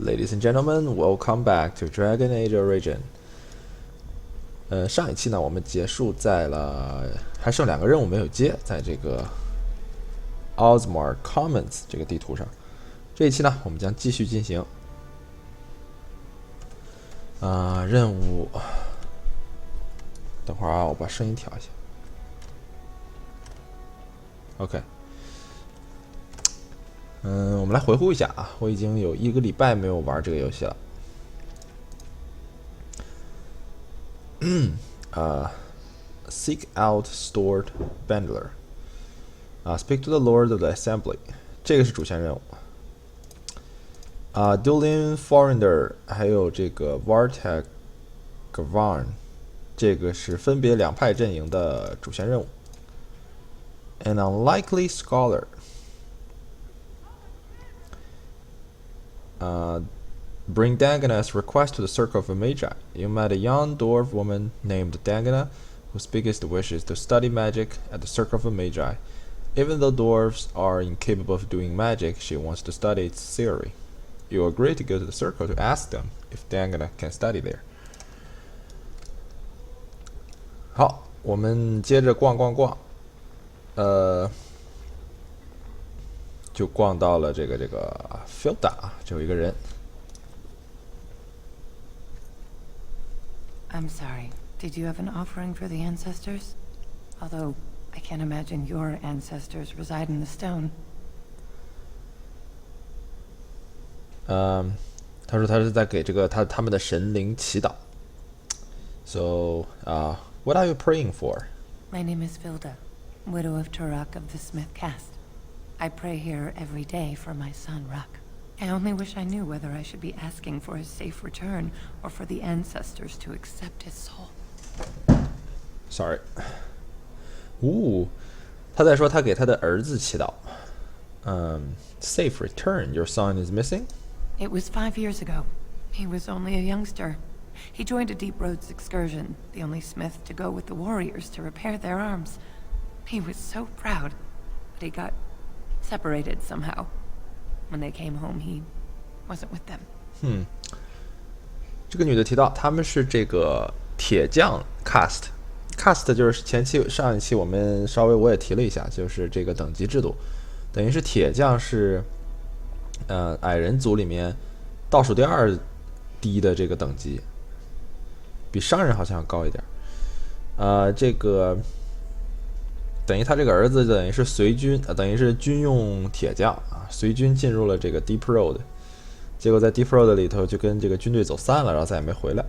Ladies and gentlemen, welcome back to Dragon Age Origin。上一期呢，我们结束在了还剩2个任务没有接，在这个 Osmar Commons 这个地图上。这一期呢，我们将继续进行任务。等会儿啊，我把声音调一下。OK。我们来回顾一下啊，我已经有1个礼拜没有玩这个游戏了。Seek out stored Bendler。Speak to the Lord of the Assembly， 这个是主线任务。Dueling Foreigner， 还有这个 Vartag Gavan， 这个是分别2派阵营的主线任务。An Unlikely Scholar。Bring Dangana's request to the Circle of the Magi. You met a young dwarf woman named Dangana, whose biggest wish is to study magic at the Circle of the Magi. Even though dwarves are incapable of doing magic, she wants to study its theory. You agree to go to the Circle to ask them if Dangana can study there. 好，我们接着逛，就逛到了这个 Filda， 这有一个人。I'm sorry. Did you have an offering for the ancestors? Although, I can't imagine your ancestors reside in the stone. 他说他是在给这个他们的神灵祈祷。So, what are you praying for? My name is Vilda, widow of Turok of the Smith caste. I pray here every day for my son, Ruck. I only wish I knew whether I should be asking for his safe return or for the ancestors to accept his soul. Sorry. 他在说他给他的儿子祈祷。Safe return. Your son is missing? It was 5 years ago. He was only a youngster. He joined a Deep Roads excursion, the only smith to go with the warriors to repair their arms. He was so proud, but he got separated somehow. When they came home, he wasn't with them. 这个女的提到他们是这个铁匠 cast 就是上一期我们我也提了一下，就是这个等级制度，等于是铁匠是矮人族里面倒数第2低的这个等级，比商人好像要高一点。这个等于他这个儿子等于是随军，等于是军用铁匠啊，随军进入了这个 Deep Road， 结果在 Deep Road 里头就跟这个军队走散了，然后再也没回来。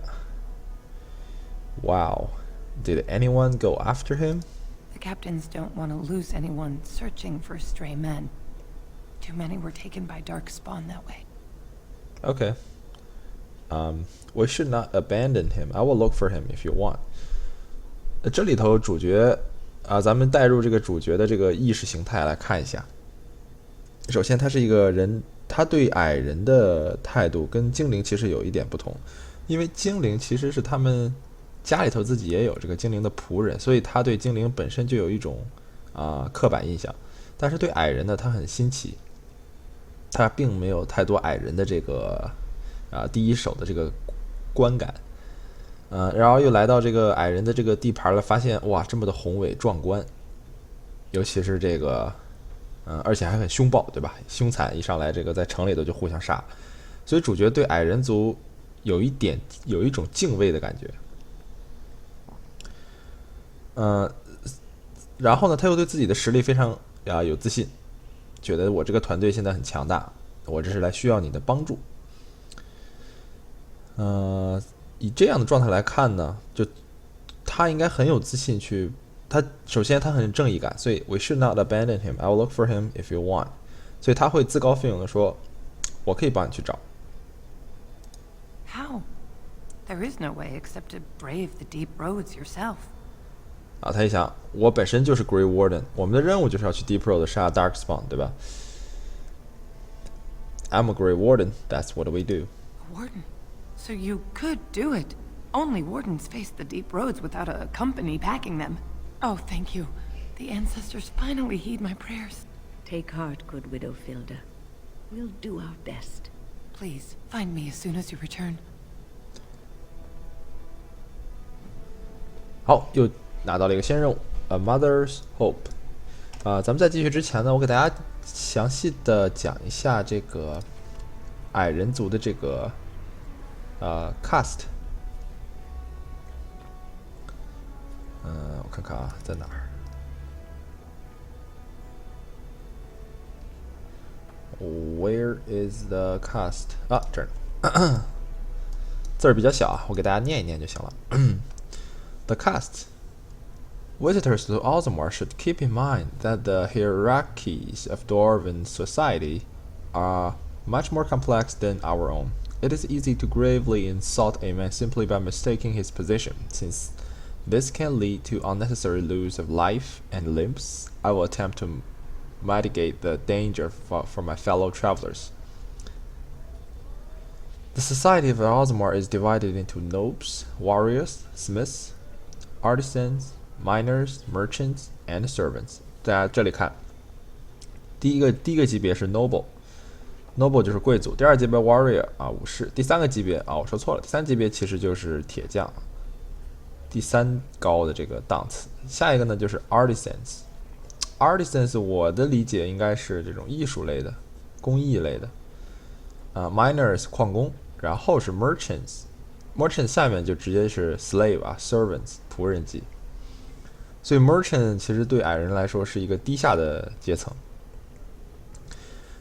Wow, did anyone go after him? The captains don't want to lose anyone searching for stray men. Too many were taken by Dark Spawn that way. Okay. We should not abandon him. I will look for him if you want. 这里头主角咱们带入这个主角的这个意识形态来看一下。首先，他是一个人，他对矮人的态度跟精灵其实有一点不同，因为精灵其实是他们家里头自己也有这个精灵的仆人，所以他对精灵本身就有一种刻板印象。但是对矮人呢，他很新奇，他并没有太多矮人的这个第一手的这个观感。然后又来到这个矮人的这个地盘了，发现哇，这么的宏伟壮观，尤其是这个，而且还很凶暴，对吧？凶残，一上来这个在城里头就互相杀，所以主角对矮人族有一种敬畏的感觉。然后呢，他又对自己的实力非常有自信，觉得我这个团队现在很强大，我这是来需要你的帮助。以这样的状态来看呢，就他应该很有自信去，首先他很有正义感，所以 we should not abandon him. I will look for him if you want. 所以他会自告奋勇的说，我可以帮你去找。How? There is no way except to brave the deep roads yourself. 他一想，我本身就是 Grey Warden， 我们的任务就是要去 Deep Road 杀 Dark Spawn， 对吧？ I'm a Grey Warden. That's what we do. A warden? So you could do it. Only wardens face the deep roads without a company packing them. Oh, thank you. The ancestors finally heed my prayers. Take heart, good widow Filda. We'll do our best. Please, find me as soon as you return. 好，又拿到了一个新任务，A Mother's Hope。咱们在继续之前呢，我给大家详细的讲一下这个矮人族的这个cast。我看看啊，在哪儿？Where is the cast？ 啊，这儿，字儿比较小啊，我给大家念一念就行了。The cast. Visitors to Ozmar should keep in mind that the hierarchies of Dwarven society are much more complex than our own. It is easy to gravely insult a man simply by mistaking his position, since this can lead to unnecessary loss of life and limbs. I will attempt to mitigate the danger for my fellow travelers. The society of Ozmar is divided into nobles, warriors, smiths, artisans, miners, merchants, and servants. 大家这里看，第一个级别是 noble 就是贵族，第二级别 warrior 啊武士，第三个级别啊我说错了，第三级别其实就是铁匠，第三高的这个档次。下一个呢就是 artisans 我的理解应该是这种艺术类的、工艺类的miners 矿工，然后是 merchants 下面就直接是 slave 啊 servants 仆人级。所以 merchant 其实对矮人来说是一个低下的阶层。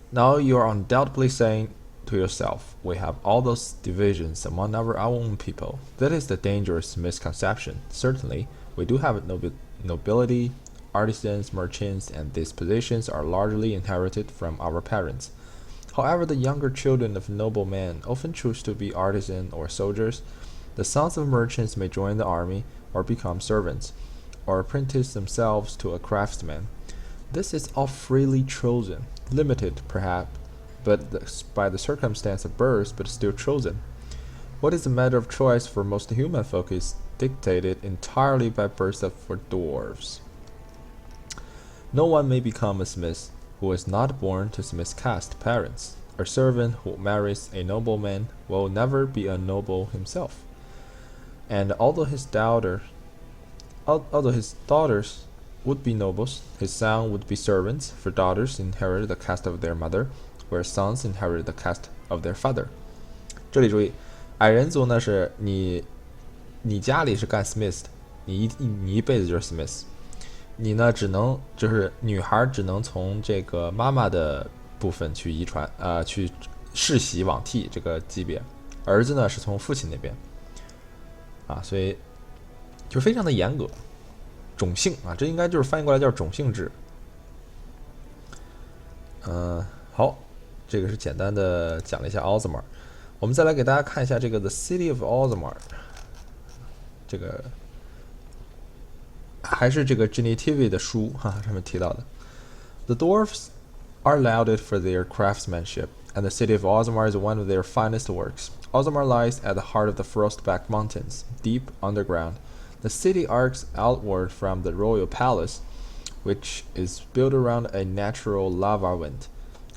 Now you are undoubtedly saying to yourself, we have all those divisions among our own people. That is the dangerous misconception. Certainly, we do have nobility, artisans, merchants, and these positions are largely inherited from our parents. However, the younger children of noblemen often choose to be artisans or soldiers. The sons of merchants may join the army or become servants, or apprentice themselves to a craftsman. This is all freely chosen, limited perhaps by the circumstance of birth, but still chosen. What is a matter of choice for most human folk is dictated entirely by birth for dwarves. No one may become a smith who is not born to smith caste parents. A servant who marries a nobleman will never be a noble himself. And although his daughters would be nobles, his son would be servants, for daughters inherit the caste of their mother, where sons inherit the caste of their father. 这里注意，矮人族呢是你家里是干 smith 的，你一辈子就是 smith， 你呢只能就是女孩只能从这个妈妈的部分去遗传去世袭罔替这个级别，儿子呢是从父亲那边所以就非常的严格。种姓这应该就是翻译过来叫种姓制。好，这个是简单的讲了一下 Ozmar。我们再来给大家看一下这个 The City of Ozmar， 这个还是这个 Genetivi 的书上面提到的。The dwarves are lauded for their craftsmanship, and the city of Ozmar is one of their finest works. Ozmar lies at the heart of the Frostback Mountains, deep underground. The city arcs outward from the royal palace, which is built around a natural lava wind,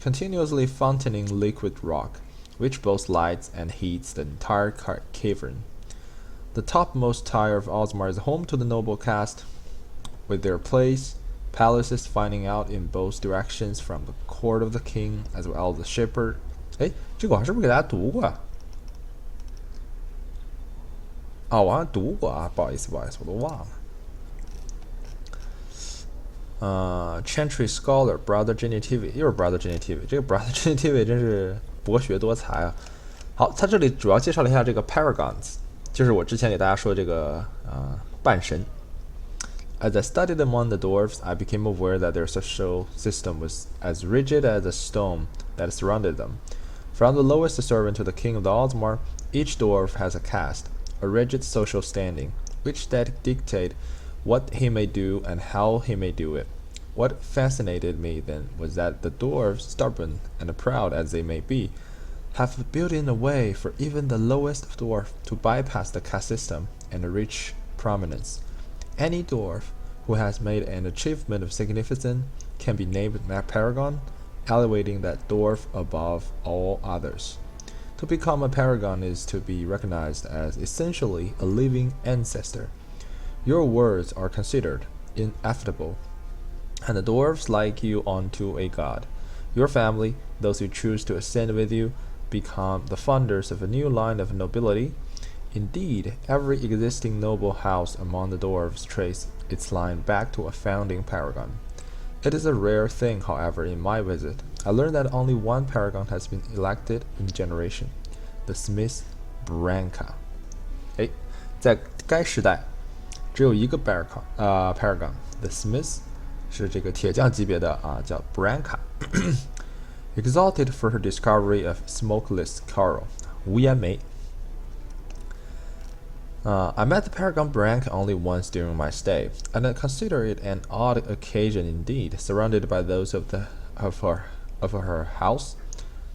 continuously fountaining liquid rock, which both lights and heats the entire cavern. The topmost tier of Ozmar is home to the noble caste, with their palaces finding out in both directions from the court of the king as well as the shepherd. 这个我是不是给大家读过我好像读过不好意思，我都忘了。Chantry Scholar Brother Genetivi 又是 Brother Genetivi， 这个 Brother Genetivi 真是博学多才好，他这里主要介绍了一下这个 Paragons， 就是我之前给大家说的这个半神。As I studied among the dwarves, I became aware that their social system was as rigid as the stone that surrounded them. From the lowest servant to the king of the Ozmar, each dwarf has a caste, a rigid social standing, which dictate what he may do and how he may do it. What fascinated me then was that the dwarves, stubborn and proud as they may be, have built in a way for even the lowest dwarf to bypass the caste system and reach prominence. Any dwarf who has made an achievement of significance can be named a paragon, elevating that dwarf above all others. To become a paragon is to be recognized as essentially a living ancestor. Your words are considered inevitable, and the dwarves like you onto a god. Your family, those who choose to ascend with you, become the founders of a new line of nobility. Indeed, every existing noble house among the dwarves trace its line back to a founding paragon. It is a rare thing, however, in my visit. I learned that only one paragon has been elected in generation, the Smith Branca. 哎，在该时代，只有一个 paragon，The Smith 是这个铁匠级别的啊，叫 Branca，exalted for her discovery of smokeless coral，无烟煤。I met the Paragon Brank only once during my stay, and I consider it an odd occasion indeed, surrounded by those of her house.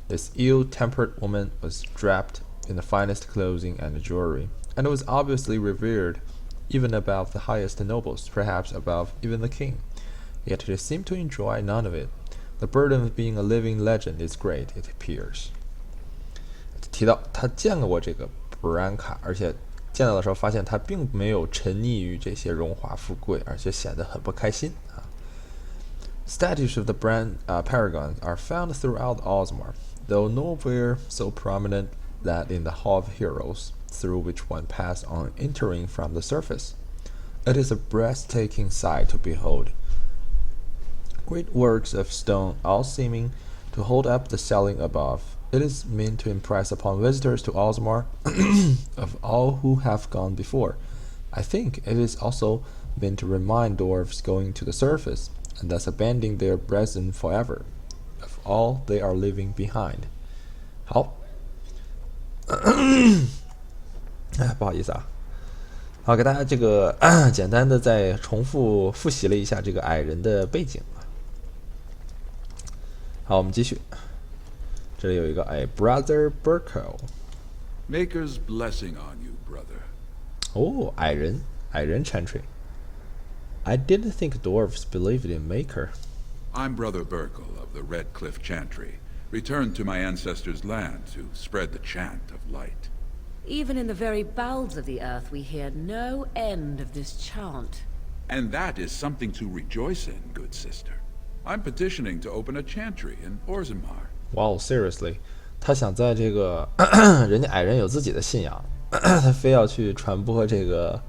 This ill-tempered woman was draped in the finest clothing and jewelry, and was obviously revered even above the highest nobles, perhaps above even the king. Yet she seemed to enjoy none of it. The burden of being a living legend is great, it appears. 提到他见过这个 Branca， 而且见到的时候发现他并没有沉溺于这些荣华富贵，而且显得很不开心啊。Statues of the Paragon are found throughout Osmar, though nowhere so prominent that in the Hall of Heroes, through which one passed on entering from the surface. It is a breathtaking sight to behold. Great works of stone, all seeming to hold up the ceiling above. It is meant to impress upon visitors to Osmar of all who have gone before. I think it is also meant to remind dwarves going to the surface, and thus abandoning their present forever, of all they are leaving behind. 好，不好意思啊，好，给大家这个简单的再重复复习了一下这个矮人的背景。好，我们继续。这里有一个Brother Burko。 Maker's blessing on you, brother. 哦，矮人 chantry. I didn't think dwarves believed in Maker. I'm Brother Burkle of the Red Cliff Chantry, returned to my ancestors' land to spread the chant of light. Even in the very bowels of the earth we hear no end of this chant. And that is something to rejoice in, good sister. I'm petitioning to open a chantry in Orzammar. Wow, seriously， 他想在这个人家矮人有自己的信仰，他非要去传播这个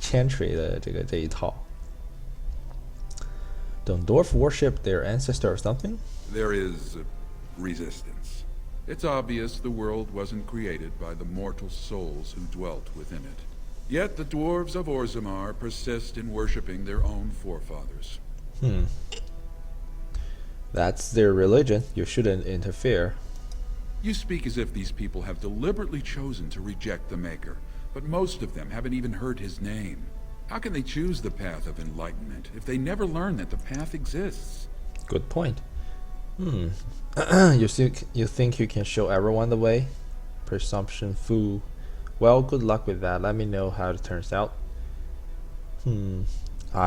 chantry 的这一套。Don't dwarf worship their ancestor or something? There is resistance. It's obvious the world wasn't created by the mortal souls who dwelt within it. Yet the dwarves of Orzammar persist in worshipping their own forefathers. That's their religion. You shouldn't interfere. You speak as if these people have deliberately chosen to reject the Maker, but most of them haven't even heard his name. How can they choose the path of enlightenment if they never learn that the path exists? Good point. You think you can show everyone the way? Presumption fool. Well, good luck with that. Let me know how it turns out.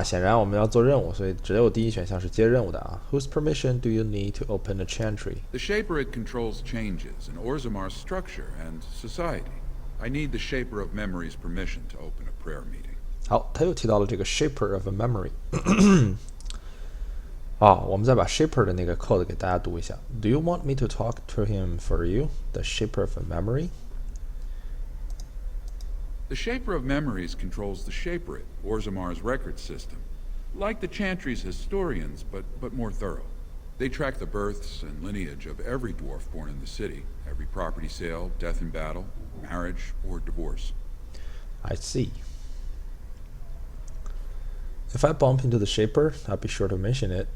显然我们要做任务，所以只有第一选项是接任务的啊。Whose permission do you need to open a chantry? The Shaper it controls changes in Orzammar's structure and society. I need the Shaper of Memory's permission to open a prayer meeting. 好，他又提到了这个 Shaper of a Memory 我们再把 Shaper 的那个 code 给大家读一下。Do you want me to talk to him for you? The Shaper of a Memory? The Shaper of Memories controls the Shaperate, Orzammar's record system. Like the Chantry's historians, but more thorough. They track the births and lineage of every dwarf born in the city, every property sale, death in battle, marriage, or divorce. I see. If I bump into the Shaper, I'll be sure to mention it.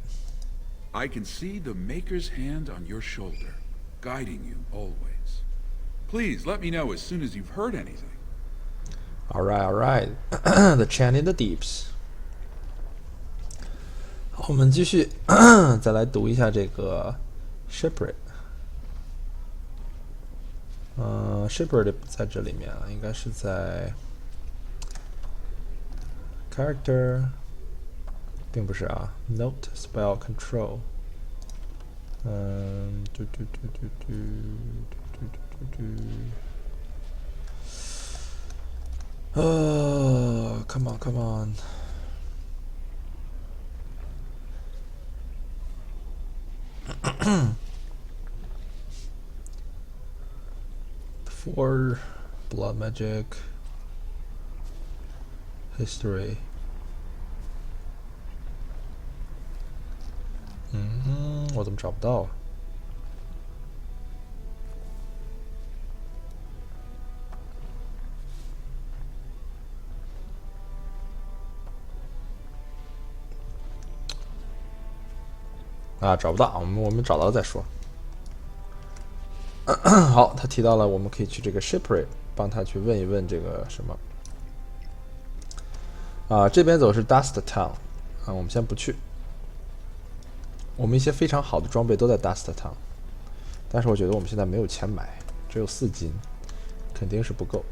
I can see the Maker's hand on your shoulder, guiding you always. Please let me know as soon as you've heard anything. All right. The chant in the deeps. 好，我们继续再来读一下这个 Shepherd。Shepherd 不在这里面啊，应该是在 Character， 并不是啊 ，Note Spell Control。Come on, come on. For blood magic history. 我怎么找不到啊？找不到，我们找到了再说。好，他提到了我们可以去这个 shipwreck 帮他去问一问这个什么。这边走是 Dust Town，我们先不去。我们一些非常好的装备都在 Dust Town， 但是我觉得我们现在没有钱买，只有4金，肯定是不够。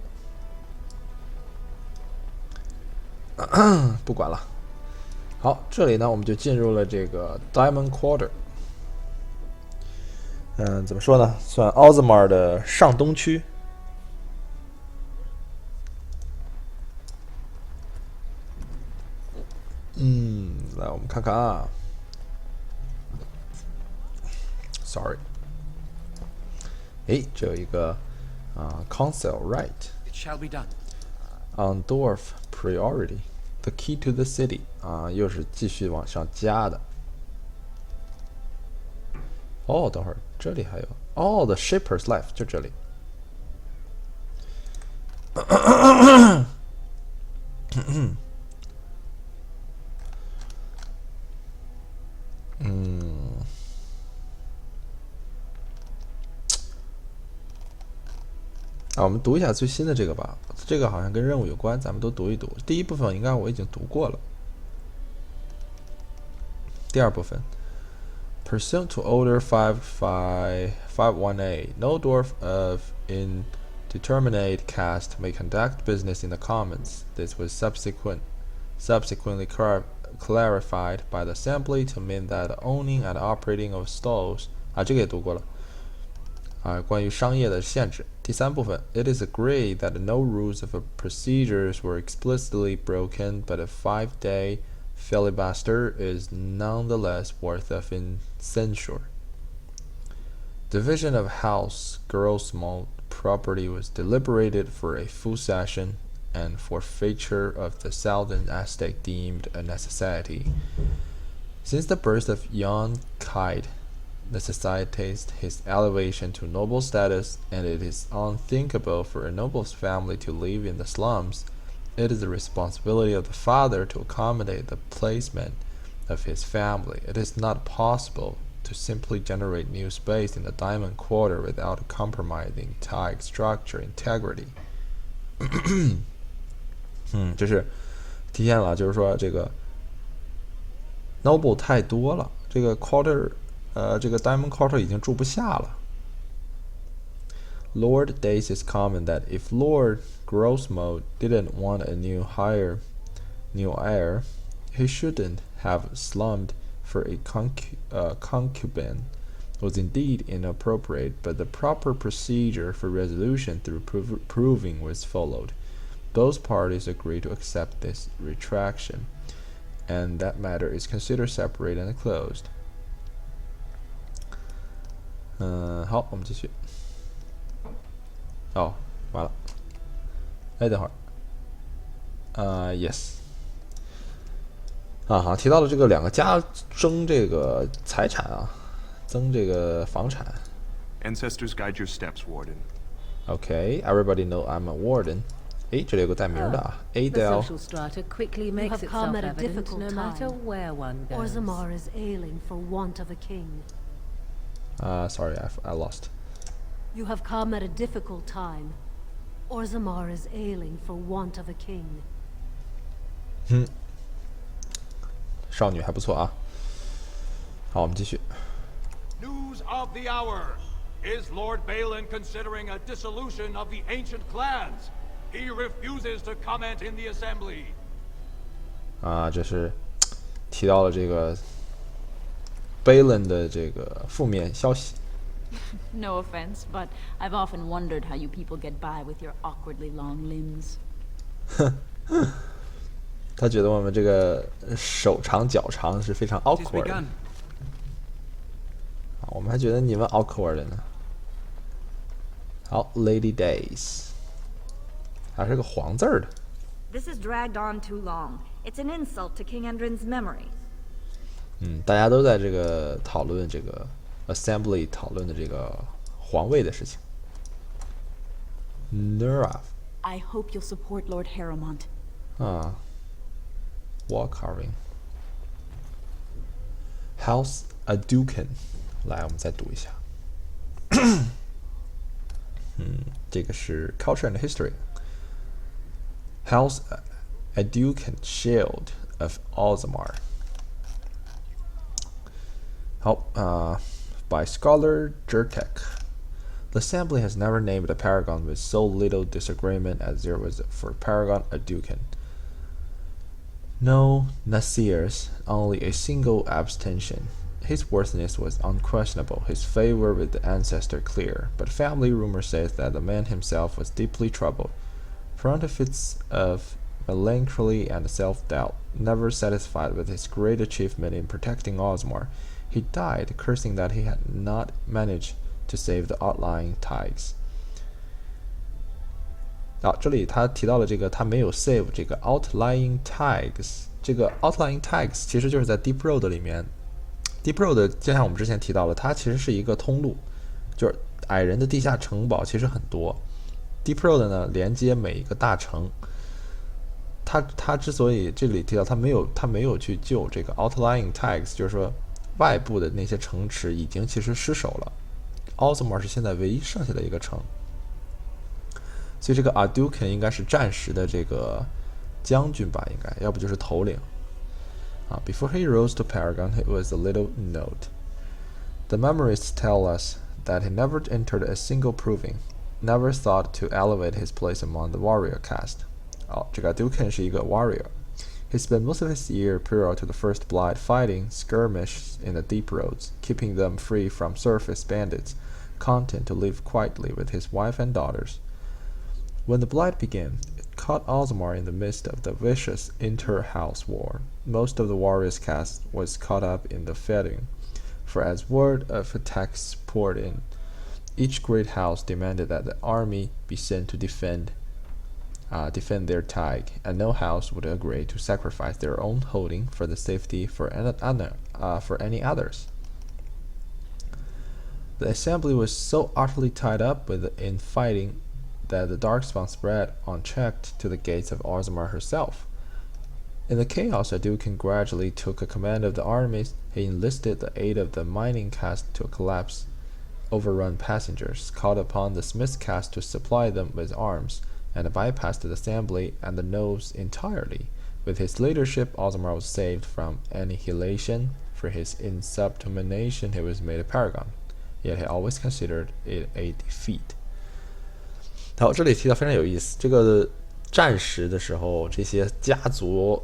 不管了。好，这里呢我们就进入了这个 Diamond Quarter。怎么说呢？算奥兹马尔的上东区。来我们看看啊。Sorry。这有一个Council Right It shall be done. on Dwarf Priority, the key to the city 又是继续往上加的。等会儿这里还有The Shipper's Life 就这里。我们读一下最新的这个吧，这个好像跟任务有关，咱们都读一读。第一部分应该我已经读过了。第二部分 Pursuant to Order 551A, no dwarf of indeterminate caste may conduct business in the commons. This was subsequently clarified by the Assembly to mean that owning and operating of stalls 这个也读过了。关于商业的限制。第三部分 It is agreed that no rules of procedures were explicitly broken, but a 5-day filibuster is nonetheless worthy of censure. Division of house girls' malt property was deliberated for a full session, and forfeiture of the southern estate deemed a necessity. Since the birth of young Kite necessitates his elevation to noble status, and it is unthinkable for a noble's family to live in the slums, it is the responsibility of the father to accommodate the placement of his family. It is not possible to simply generate new space in the Diamond Quarter without compromising tile structure integrity. 这是体现了，就是说这个 noble 太多了，这个 quarter，这个 Diamond Quarter 已经住不下了。Lord Dace's comment that if Lord Grossmold didn't want a new heir, he shouldn't have slummed for a concubine was indeed inappropriate, but the proper procedure for resolution through proving was followed. Both parties agreed to accept this retraction, and that matter is considered separate and closed. 好，我们继续。完了。等会儿。Yes。好像提到了这个两个家争这个财产争这个房产。Ancestors guide your steps, Warden. Okay, everybody know I'm a warden. 这里有个带名的Adele. The social strata quickly makes itself evident no matter where one goes. Orzammar is ailing for want of a king. Sorry, I lost. You have come at a difficult time. Orzammar is ailing for want of a king. 少女还不错啊。好，我们继续。News of the hour. Is Lord Balin considering a dissolution of the ancient clans? He refuses to comment in the assembly. 这是提到了这个 Balin 的这个负面消息。No offense, but I've often wondered how you people get by with your awkwardly long limbs. 他觉得我们这个手长脚长是非常 It is awkward 的。 begun. 我们还觉得你们 awkward 呢。好 ，Lady Days， 还是个黄字儿的。 This has dragged on too long. It's an insult to King Endrin's memory. 大家都在这个讨论这个 Assembly 讨论的这个皇位的事情。Nura I hope you'll support Lord Harrowmont. 啊 ，wall carving。House Aducan， 来，我们再读一下。这个是 Culture and History。House Aducan Shield of Orzammar。好by scholar Jertek. The Assembly has never named a paragon with so little disagreement as there was for Paragon Aducan. No Nasirs, only a single abstention. His worthiness was unquestionable, his favor with the ancestor clear, but family rumor says that the man himself was deeply troubled. Prone to fits of melancholy and self-doubt, never satisfied with his great achievement in protecting Orzammar, he died, cursing that he had not managed to save the outlying tigers. 这里他提到了这个他没有 save 这个 outlying tigers。这个 outlying tigers 其实就是在 Deep Road 里面 ，Deep Road 就像我们之前提到了，它其实是一个通路，就是矮人的地下城堡其实很多。Deep Road 呢连接每一个大城。他之所以这里提到他没有去救这个 outlying tigers， 就是说外部的那些城池已经其实失守了。Orzammar 是现在唯一剩下的一个城，所以这个 Aducan 应该是战时的这个将军吧，应该要不就是头领。Before he rose to Paragon, it was a little note. The memories tell us that he never entered a single proving, never thought to elevate his place among the warrior caste. 这个 Aducan 是一个 warrior. He spent most of his year prior to the First Blight fighting skirmishes in the deep roads, keeping them free from surface bandits, content to live quietly with his wife and daughters. When the Blight began, it caught Orzammar in the midst of the vicious inter-house war. Most of the warriors' caste was caught up in the fighting, for as word of attacks poured in, each great house demanded that the army be sent to defend their tig, and no house would agree to sacrifice their own holding for the safety for any others. The assembly was so utterly tied up with in fighting that the darkspawn spread unchecked to the gates of Orzammar herself. In the chaos, Aducan gradually took a command of the armies. He enlisted the aid of the mining caste to collapse overrun passengers, called upon the smith caste to supply them with arms, and bypassed the assembly and the nobles entirely. With his leadership, Orzammar was saved from annihilation. For his insubordination, he was made a paragon. Yet he always considered it a defeat. 好，这里提到非常有意思，这个战时的时候，这些家族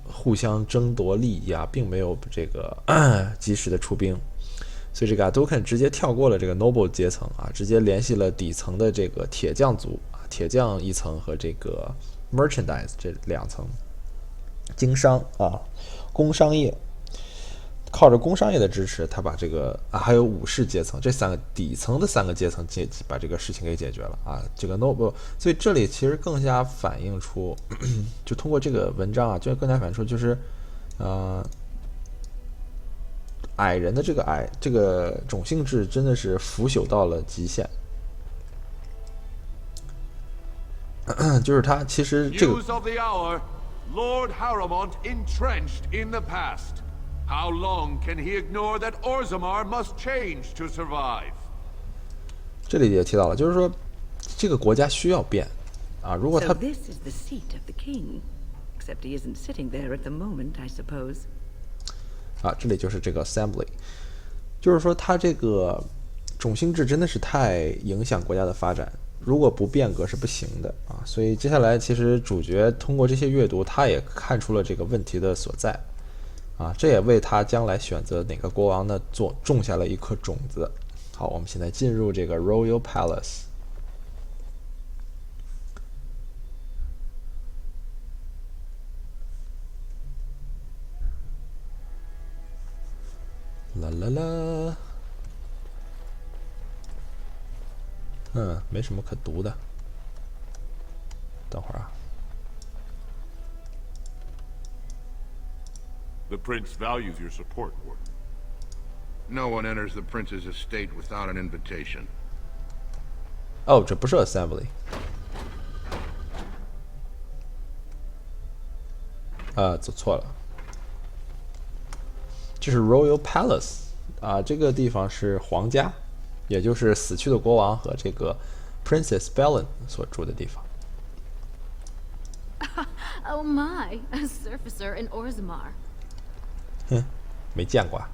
互相争夺利益啊，并没有这个及时的出兵，所以这个 Aducan 直接跳过了这个 noble 阶层啊，直接联系了底层的这个铁匠族。铁匠一层和这个 merchandise 这两层，经商工商业，靠着工商业的支持，他把这个还有武士阶层这三个底层的三个阶层把这个事情给解决了啊。这个 noble， 所以这里其实更加反映出，就通过这个文章啊，就更加反映出就是矮人的这个种姓制真的是腐朽到了极限。就是他其实这个 News of the hour. Lord Harrowmont entrenched in the past. How long can he ignore that Orzammar must change to survive? 这里也提到了，就是说这个国家需要变啊。如果他 So this is the seat of the king, except he isn't sitting there at the moment, I suppose. 这里就是这个 assembly， 就是说他这个种姓制真的是太影响国家的发展。如果不变革是不行的啊，所以接下来其实主角通过这些阅读，他也看出了这个问题的所在啊，这也为他将来选择哪个国王呢种下了一颗种子。好，我们现在进入这个 Royal Palace。啦啦啦，没什么可读的。等会儿啊。The prince values your support, Warden. No one enters the prince's estate without an invitation. 哦，这不是 Assembly。走错了。这是 Royal Palace 啊，这个地方是皇家，也就是死去的国王和这个 Princess Belen 所住的地方。Oh my, a surfacer in Orzammar. 哼，没见过啊。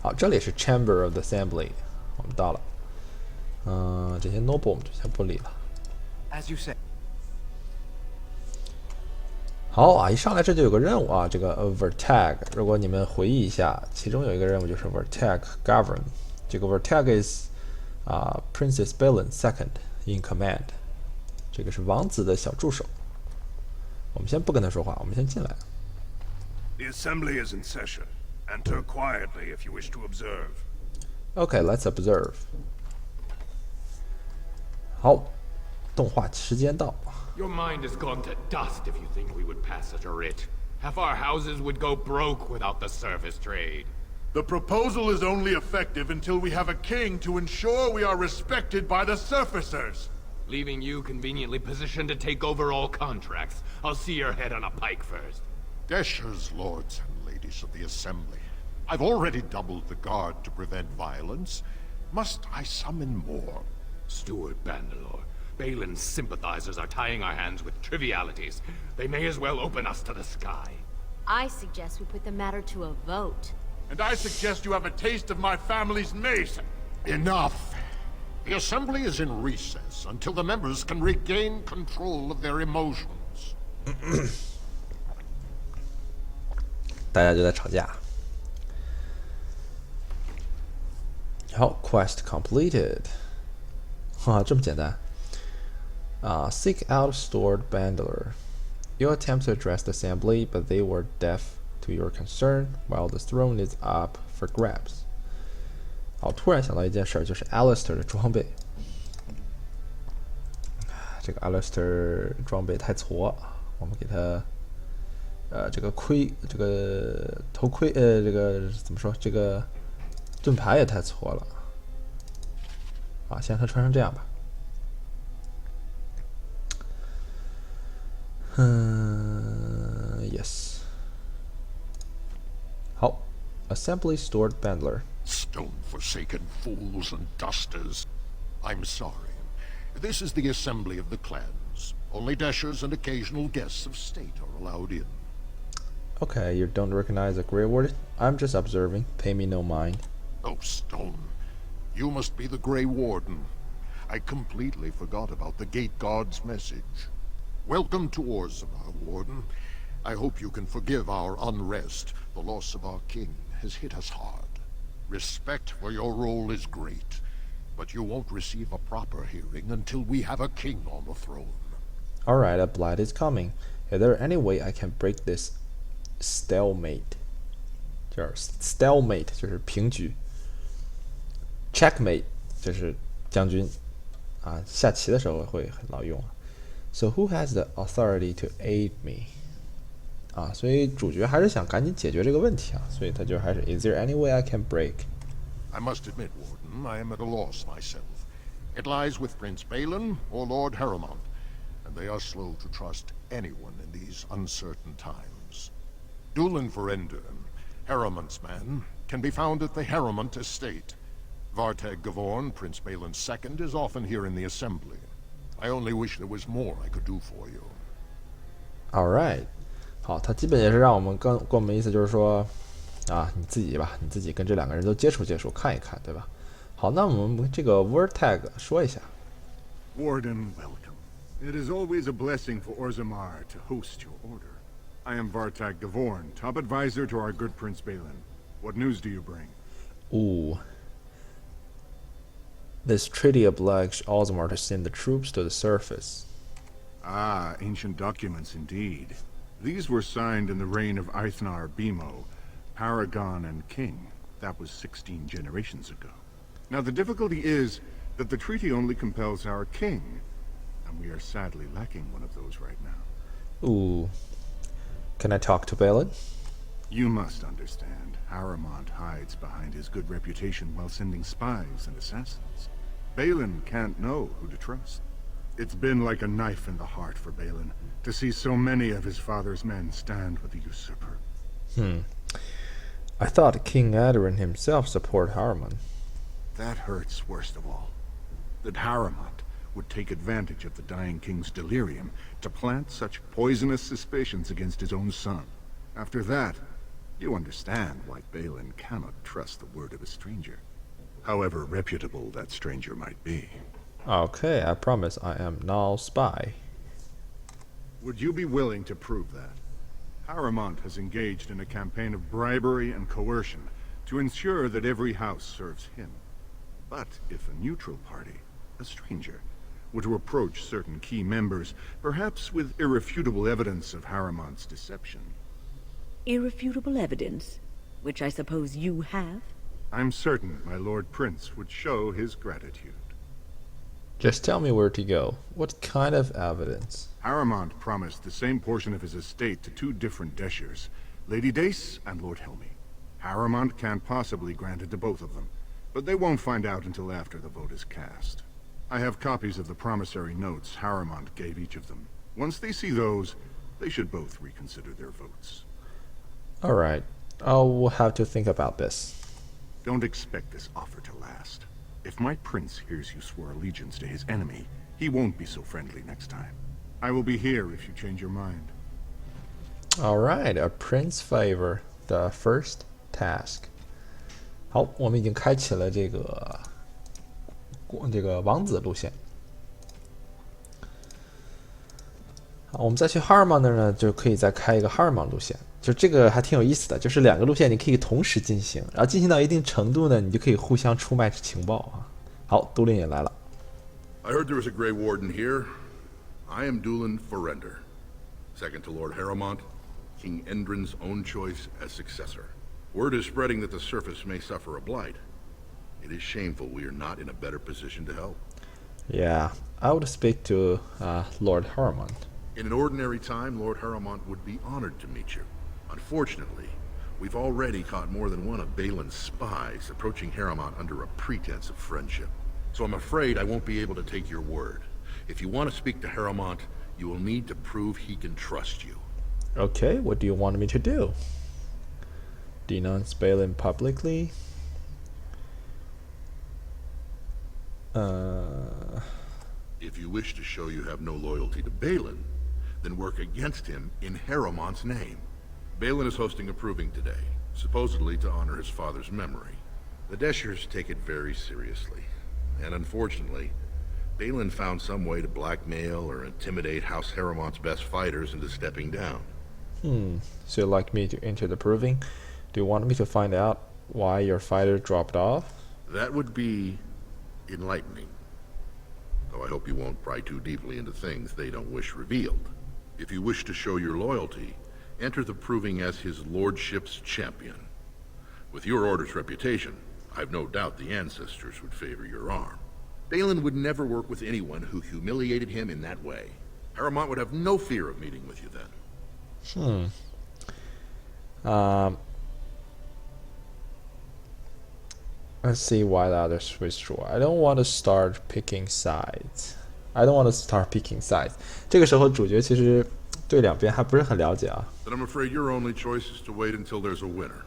好，这里是 Chamber of the Assembly， 我们到了。这些 noble 我们就先不理了。As you say. 好啊，一上来这就有个任务啊，这个 Vertag。如果你们回忆一下，其中有一个任务就是 Vertag Govern。这个 Vertag is Princess Belen second in command。这个是王子的小助手。我们先不跟他说话，我们先进来。The assembly is in session. Enter quietly if you wish to observe. Okay, let's observe. 好，动画时间到。Your mind has gone to dust if you think we would pass such a writ. Half our houses would go broke without the service trade. The proposal is only effective until we have a king to ensure we are respected by the surfacers. Leaving you conveniently positioned to take over all contracts. I'll see your head on a pike first. Deshers, lords and ladies of the assembly. I've already doubled the guard to prevent violence. Must I summon more? Steward Bandalore, Balin's sympathizers are tying our hands with trivialities. They may as well open us to the sky. I suggest we put the matter to a vote. And I suggest you have a taste of my family's mace. Enough. The assembly is in recess until the members can regain control of their emotions. 大家就在吵架。好 ，Quest completed。这么简单。Seek out stored Bandler. You attempt to address the assembly, but they were deaf to your concern, while the throne is up for grabs. 好，突然想到一件事，就是 Alistair 的装备。这个 Alistair 装备太矬，我们给他，这个这个头盔，这个怎么说？这个盾牌也太矬了。先让他穿成这样吧。Yes。好 ，Assembly Stored Bandler。Stone-forsaken fools and dusters. I'm sorry. This is the assembly of the clans. Only Deshers and occasional guests of state are allowed in. Okay, you don't recognize a Grey Warden? I'm just observing. Pay me no mind. Oh, Stone. You must be the Grey Warden. I completely forgot about the Gate Guard's message. Welcome to Orzammar, Warden. I hope you can forgive our unrest. The loss of our king has hit us hard. Respect for your role is great, but you won't receive a proper hearing until we have a king on the throne. Alright, a blight is coming. Is there any way I can break this stalemate? 就是 stalemate 就是平局 ，checkmate 就是将军下棋的时候会很老用。So who has the authority to aid me? 所以主角还是想赶紧解决这个问题所以他就还是 Is there any way I can break? I must admit, Warden, I am at a loss myself. It lies with Prince Balen or Lord Harrowmont, and they are slow to trust anyone in these uncertain times. Dulin Ferender, Harrowmont's man, can be found at the Harrowmont estate. Vartag Gavorn, Prince Balen's second, is often here in the assembly. I only wish there was more I could do for you. Alright. 好，他基本也是让我们跟我们意思就是说，你自己吧，你自己跟这两个人都接触接触，看一看，对吧？好，那我们这个 Vertag 说一下。Warden, welcome. It is always a blessing for Orzammar to host your order. I am Vartag Gavorn, top advisor to our good Prince Balen. What news do you bring? This treaty obliged Ozmar to send the troops to the surface. Ah, ancient documents indeed. These were signed in the reign of Eithnar Bimo, Paragon and King. That was 16 generations ago. Now the difficulty is that the treaty only compels our king, and we are sadly lacking one of those right now. Ooh. Can I talk to Balin? You must understand, Haramont hides behind his good reputation while sending spies and assassins. Balin can't know who to trust. It's been like a knife in the heart for Balin to see so many of his father's men stand with the usurper. I thought King Adoran himself supported Haramon. That hurts worst of all. That Haramont would take advantage of the dying king's delirium to plant such poisonous suspicions against his own son. After that, you understand why Balin cannot trust the word of a stranger, however reputable that stranger might be. Okay, I promise I am no spy. Would you be willing to prove that? Haramont has engaged in a campaign of bribery and coercion to ensure that every house serves him. But if a neutral party, a stranger, were to approach certain key members, perhaps with irrefutable evidence of Haramont's deception... Irrefutable evidence? Which I suppose you have? I'm certain my Lord Prince would show his gratitude. Just tell me where to go. What kind of evidence? Haramont promised the same portion of his estate to two different Deshers, Lady Dace and Lord Helmi. Haramont can't possibly grant it to both of them, but they won't find out until after the vote is cast. I have copies of the promissory notes Haramont gave each of them. Once they see those, they should both reconsider their votes. Alright, I'll have to think about this. Don't expect this offer to last. If my prince hears you swore allegiance to his enemy, he won't be so friendly next time. I will be here if you change your mind. Alright, a prince favor, the first task. 好，我们已经开启了这个王子路线。好，我们再去哈尔芒那儿呢，就可以再开一个哈尔芒路线。就这个还挺有意思的，就是两个路线你可以同时进行，然后进行到一定程度呢，你就可以互相出卖情报啊。好，都灵也来了。I heard there was a Grey Warden here. I am Dulin Forrender, second to Lord Haramont, King Endrin's own choice as successor. Word is spreading that the surface may suffer a blight. It is shameful we are not in a better position to help. Yeah, I would speak to Lord Haramont. In an ordinary time, Lord Haramont would be honored to meet you. Unfortunately, we've already caught more than one of Balin's spies approaching Haramont under a pretense of friendship. So I'm afraid I won't be able to take your word. If you want to speak to Haramont, you will need to prove he can trust you. Okay, what do you want me to do? Denounce Balin publicly? If you wish to show you have no loyalty to Balin, then work against him in Haramont's name. Balin is hosting a proving today, supposedly to honor his father's memory. The Deshers take it very seriously, and unfortunately, Balin found some way to blackmail or intimidate House Haramont's best fighters into stepping down. So you'd like me to enter the proving? Do you want me to find out why your fighter dropped off? That would be enlightening. Though I hope you won't pry too deeply into things they don't wish revealed. If you wish to show your loyalty, enter the proving as his lordship's champion. With your order's reputation, I've no doubt the ancestors would favor your arm. Balin would never work with anyone who humiliated him in that way. Haramont would have no fear of meeting with you then. Let's see why the others withdraw. I don't want to start picking sides. I don't want to start picking sides. 这个时候主角其实对两边还不是很了解啊。Then I'm afraid your only choice is to wait until there's a winner.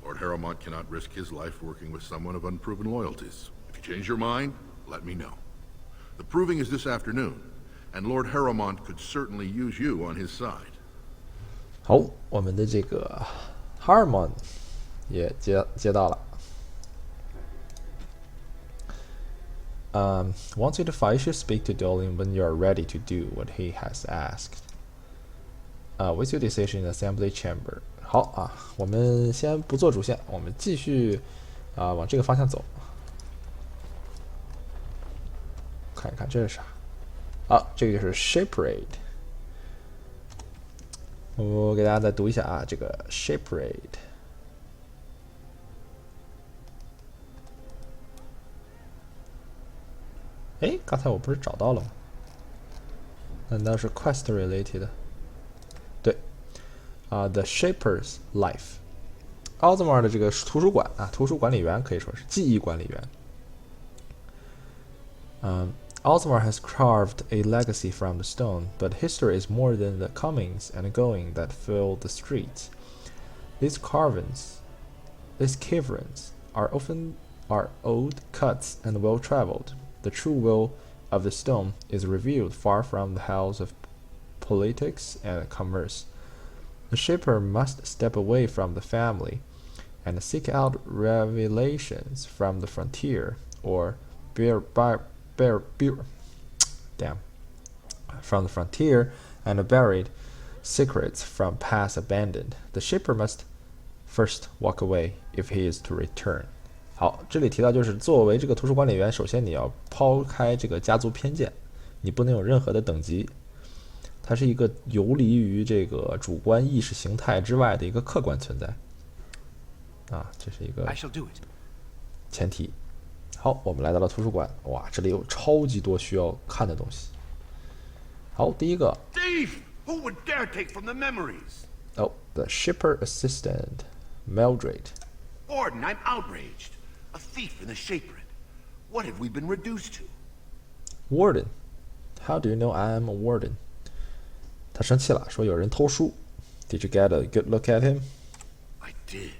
Lord Haramont cannot risk his life working with someone of unproven loyalties. If you change your mind, let me know. The proving is this afternoon, and Lord Haramont could certainly use you on his side. 好，我们的这个 Harmon 也接到了。Once you fight, you should speak to Dolin when you are ready to do what he has asked. With your decision in the assembly chamber. 好啊，我们先不做主线，我们继续往这个方向走。看一看这是啥。好，这个就是 ship raid。我给大家再读一下啊，这个 ship raid。哎，刚才我不是找到了吗？难道是 quest related 的？对，The Shaper's Life。奥兹摩尔的这个图书馆啊，图书管理员可以说是记忆管理员。Osmar has carved a legacy from the stone, but history is more than the comings and going that fill the streets. These caverns are often old cuts and well traveled. The true will of the stone is revealed far from the house of politics and commerce. The shaper must step away from the family and seek out revelations from the frontier, or from the frontier and buried secrets from past abandoned. The shaper must first walk away if he is to return. 好，这里提到就是作为这个图书管理员，首先你要抛开这个家族偏见，你不能有任何的等级，它是一个游离于这个主观意识形态之外的一个客观存在。啊，这是一个前提。好，我们来到了图书馆，哇，这里有超级多需要看的东西。好，第一个 Thief! Who would dare take from the memories? Oh, the shipper assistant, Mildred. Warden, I'm outraged. A thief in the Shaperate. What have we been reduced to? Warden, how do you know I am a warden? 他生气了，说有人偷书。Did you get a good look at him? I did.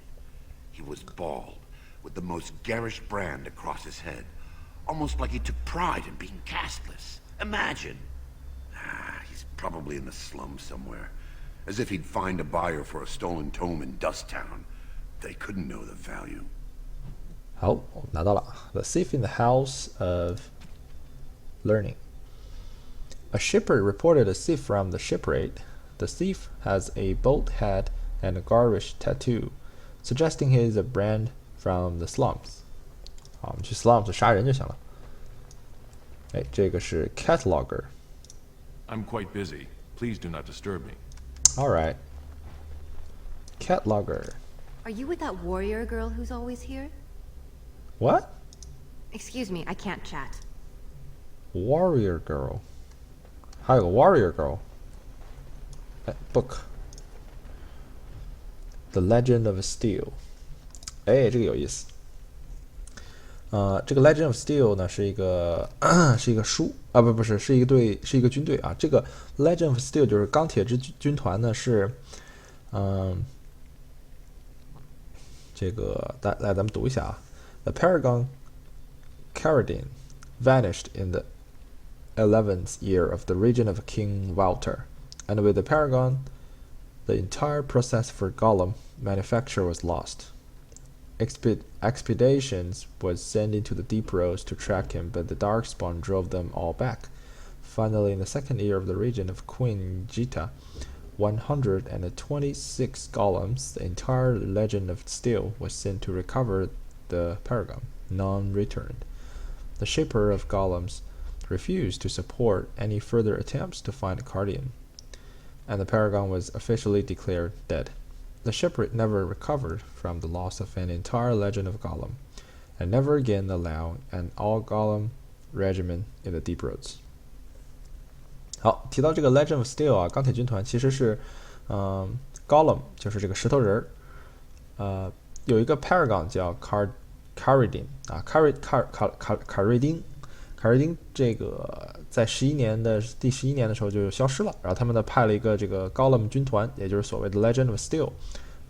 He was bald, with the most garish brand across his head. Almost like he took pride in being castless. Imagine. He's probably in the slums somewhere. As if he'd find a buyer for a stolen tome in Dust Town. They couldn't know the value. 好，我们拿到了 The Thief in the House of Learning. A shipper reported a thief from the shipwright. The thief has a bold head and a garish tattoo, suggesting he is a brand from the slums. 好，我们去 slums 杀人就行了。哎，这个是 cataloger. I'm quite busy. Please do not disturb me. All right. Cataloger. Are you with that warrior girl who's always here? What? Excuse me, I can't chat. Warrior girl. 还有个 warrior girl. Book. The Legend of Steel. 哎，这个有意思。这个 Legend of Steel 呢是一个是一个书啊，不是是一个军队啊。这个 Legend of Steel 就是钢铁之军团呢是，这个来咱们读一下啊。The Paragon Caradine vanished in the 11th year of the reign of King Walter, and with the Paragon, the entire process for golem manufacture was lost. Expeditions was sent into the deep roads to track him, but the Darkspawn drove them all back. Finally, in the second year of the reign of Queen Jita, 126 golems, the entire Legend of Steel, was sent to recover the Paragon. None returned. The Shaper of Golems refused to support any further attempts to find a guardian, and the Paragon was officially declared dead. The shipwright never recovered from the loss of an entire Legend of Golem, and never again allowed an all-Golem regiment in the deep roads. 好，提到这个 Legend of Steel 啊，钢铁军团其实是，Golem 就是这个石头人儿，有一个 Paragon 叫 Caradine 啊 Caradine这个在第11年的时候就消失了，然后他们呢派了一个这个 Golem 军团，也就是所谓的 Legend of Steel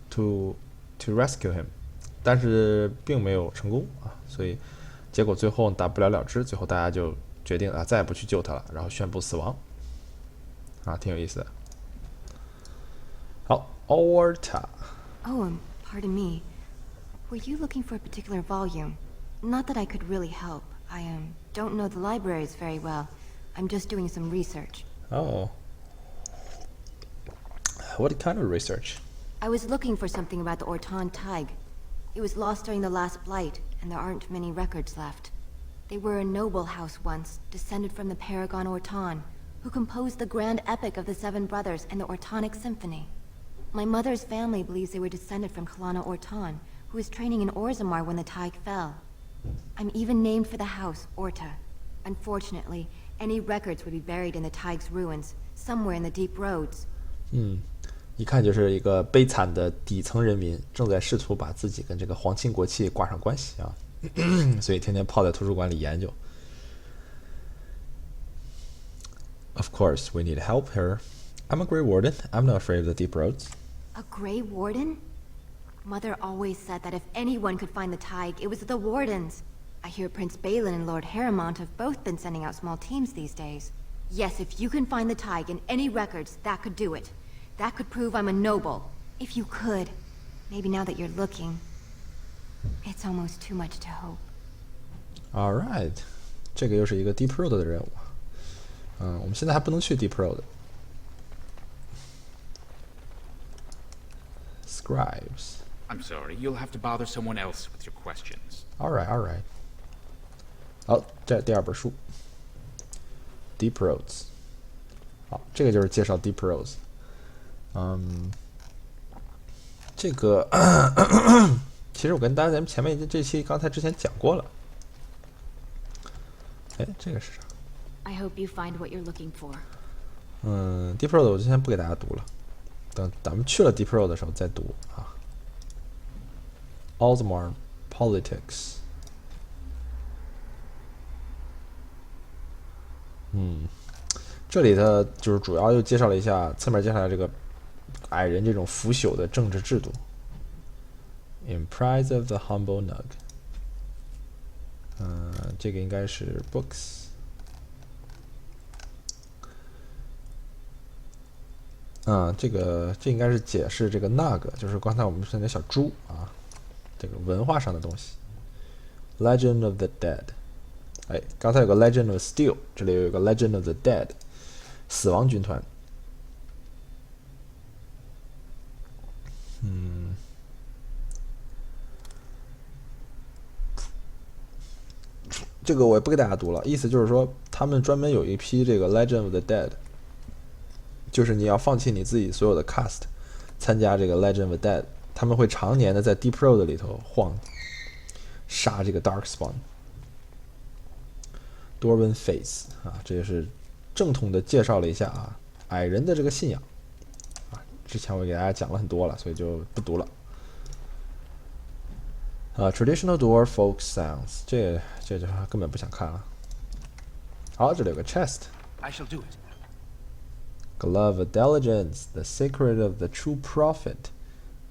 to rescue him， 但是并没有成功啊，所以结果最后打不了了之，最后大家就决定啊再也不去救他了，然后宣布死亡，啊，挺有意思的。好 ，Orta。Oh, pardon me. Were you looking for a particular volume? Not that I could really help. I don't know the libraries very well. I'm just doing some research. Oh. What kind of research? I was looking for something about the Orton Tig. It was lost during the last blight, and there aren't many records left. They were a noble house once, descended from the Paragon Orton, who composed the grand epic of the Seven Brothers and the Ortonic Symphony. My mother's family believes they were descended from Kalana Orton, who was training in Orzammar when the tide fell. I'm even named for the house, Orta. Unfortunately, any records would be buried in the Tig's ruins, somewhere in the deep roads. 一看就是一个悲惨的底层人民，正在试图把自己跟这个皇亲国戚挂上关系啊，所以天天泡在图书馆里研究。Of course, we need help here. I'm a Grey Warden. I'm not afraid of the deep roads. A Grey Warden? Mother always said that if anyone could find the Tig, it was the Wardens. I hear Prince Balin and Lord Harrowmont have both been sending out small teams these days. Yes, if you can find the Tig in any records, that could do it. That could prove I'm a noble. If you could. Maybe now that you're looking. It's almost too much to hope. Alright. 这个又是一个 Deep Road 的任务。我们现在还不能去 Deep Road。Scribes. I'm sorry, you'll have to bother someone else with your questions. Alright, alright. 好，这第二本书。Deep Roads。好，这个就是介绍 Deep Roads。这个其实我跟大家咱们前面这期刚才之前讲过了。哎，这个是啥？ I hope you find what you're looking for. Deep Road 我就先不给大家读了，等咱们去了 Deep Road 的时候再读啊。Orzammar Politics。这里的就是主要又介绍了一下，侧面介绍了这个矮人这种腐朽的政治制度。In Prize of the Humble Nug。这个应该是 Books。这应该是解释这个 Nug， 就是刚才我们说那小猪啊，这个文化上的东西。Legend of the Dead。哎，刚才有个 Legend of Steel， 这里有一个 Legend of the Dead， 死亡军团。这个我也不给大家读了，意思就是说，他们专门有一批这个 Legend of the Dead， 就是你要放弃你自己所有的 cast， 参加这个 Legend of the Dead， 他们会常年的在 Deep Road 里头晃，杀这个 Darkspawn。Dwarven Faith 啊，这也是正统的介绍了一下啊矮人的这个信仰啊，之前我给大家讲了很多了，所以就不读了。Traditional Dwarf Folk Sounds， 这就根本不想看了。好，这里有个 chest。 I shall do it. Glove of Diligence, the secret of the true prophet.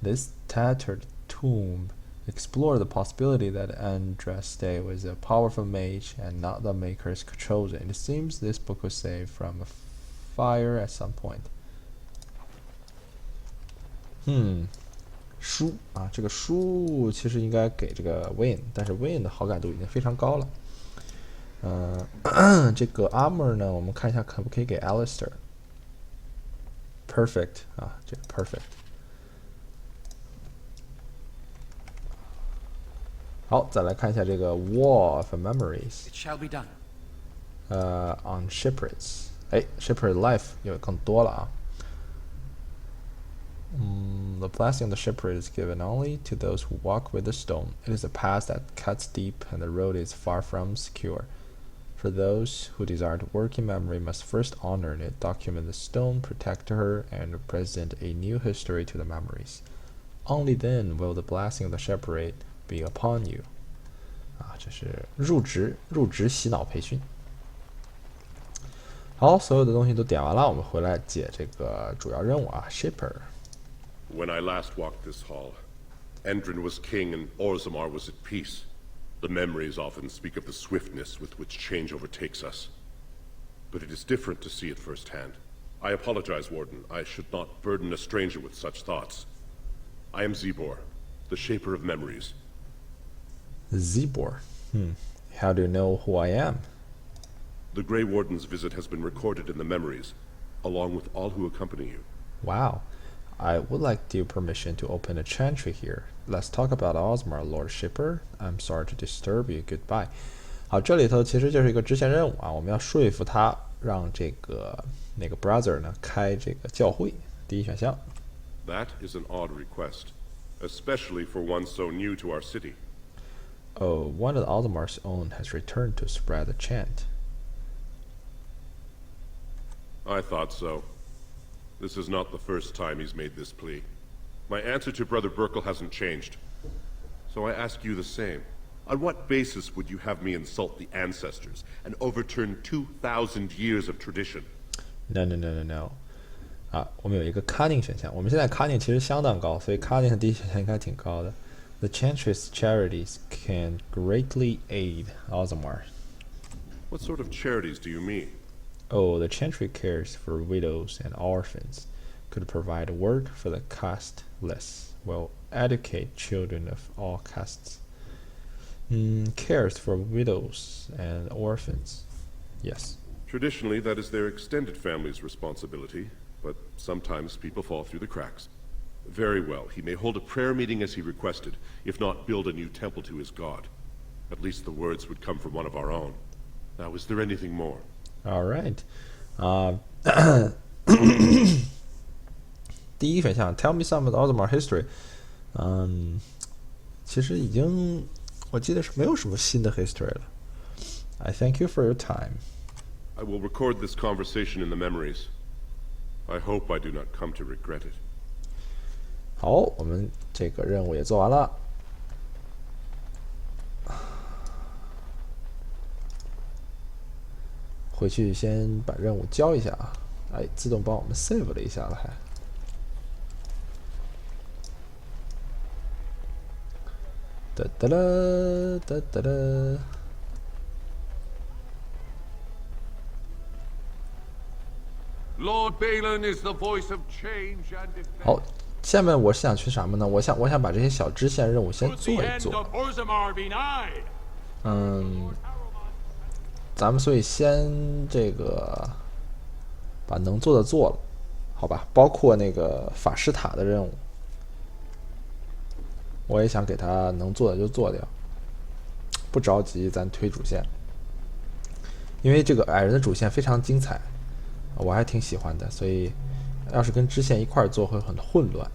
This tattered tomb explore the possibility that Andraste was a powerful mage and not the maker's chosen. It seems this book was saved from a fire at some point. 书啊，这个书其实应该给这个 Wayne， 但是 Wayne 的好感度已经非常高了。这个 armor 呢，我们看一下可不可以给 Alistair。Perfect 啊，这个 perfect。好，再来看一下这个 Wall of Memories。 It shall be done. On Shipwrights， 哎 ，Shipwright Life 有更多了啊。The blessing of the shipwright is given only to those who walk with the stone. It is a path that cuts deep, and the road is far from secure. For those who desire to work in memory must first honor it, document the stone, protect her, and present a new history to the memories. Only then will the blessing of the shipwright be upon you. 啊，这是入职洗脑培训。好，所有的东西都点完了，我们回来解这个主要任务啊 ，Shipper。When I last walked this hall, Endrin was king and Orzammar was at peace. The memories often speak of the swiftness with which change overtakes us. But it is different to see it firsthand. I apologize, Warden. I should not burden a stranger with such thoughts. I am Zebor, the Shaper of Memories. Zebor. How do you know who I am? The Grey Warden's visit has been recorded in the memories, along with all who accompany you. Wow. I would like your permission to open a chantry here. Let's talk about Orzammar, Lord Shipper. I'm sorry to disturb you. Goodbye. 好，这里头其实就是一个支线任务啊，我们要说服他让这个那个 brother 呢开这个教会，第一选项。That is an odd request, especially for one so new to our city. Oh, one of the Aldemar's own has returned to spread the chant. I thought so. This is not the first time he's made this plea. My answer to Brother Burkle hasn't changed. So I ask you the same. On what basis would you have me insult the ancestors and overturn 2,000 years of tradition? No, no, no, no, no. 啊，我们有一个 cunning 选项，我们现在 cunning 其实相当高，所以 cunning 的第一选项应该挺高的。The Chantry's charities can greatly aid Ozamar. What sort of charities do you mean? Oh, the Chantry cares for widows and orphans, could provide work for the casteless, will educate children of all castes. Cares for widows and orphans. Yes. Traditionally, that is their extended family's responsibility, but sometimes people fall through the cracks. Very well, he may hold a prayer meeting as he requested, if not build a new temple to his god. At least the words would come from one of our own. Now, is there anything more? All right. 第一选项 Tell me some of the Ozamar history. 其实已经我记得是没有什么新的 history 了。I thank you for your time. I will record this conversation in the memories. I hope I do not come to regret it. 好，我们这个任务也做完了。回去先把任务交一下啊！哎，自动帮我们 save 了一下了还。哒哒啦哒哒啦。Lord Balin is the voice of change and defense. 好，下面我是想去什么呢？我想把这些小支线任务先做一做。咱们所以先这个把能做的做了，好吧？包括那个法师塔的任务，我也想给他能做的就做掉，不着急，咱推主线，因为这个矮人的主线非常精彩，我还挺喜欢的，所以要是跟支线一块儿做会很混乱。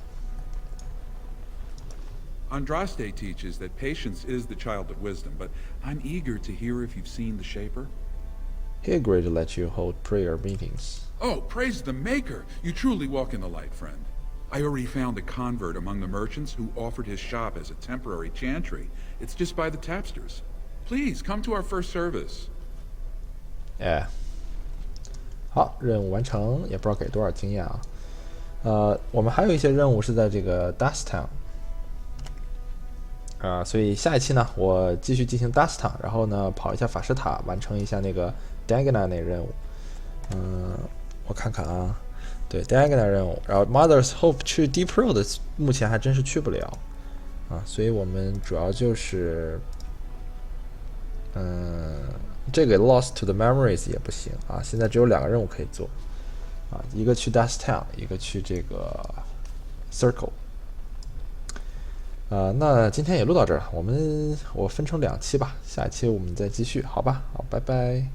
Andraste teaches that patience is the child of wisdom, but I'm eager to hear if you've seen the Shaper. He agreed to let you hold prayer meetings. Oh, praise the Maker! You truly walk in the light, friend. I already found a convert among the merchants who offered his shop as a temporary chantry. It's just by the tapsters. Please, come to our first service. 哎，好，任务完成，也不知道给多少经验啊。我们还有一些任务是在这个 Dust Town。所以下一期呢，我继续进行 Dust Town， 然后呢跑一下法师塔，完成一下那个 Diagonal 那任务。我看看啊，对 Diagonal 任务，然后 Mother's Hope 去 Deep Road 目前还真是去不了啊，所以我们主要就是这个 Lost to the Memories 也不行啊，现在只有2个任务可以做啊，一个去 Dust Town， 一个去这个 Circle。那今天也录到这儿，我分成2期吧，下一期我们再继续，好吧？好，拜拜。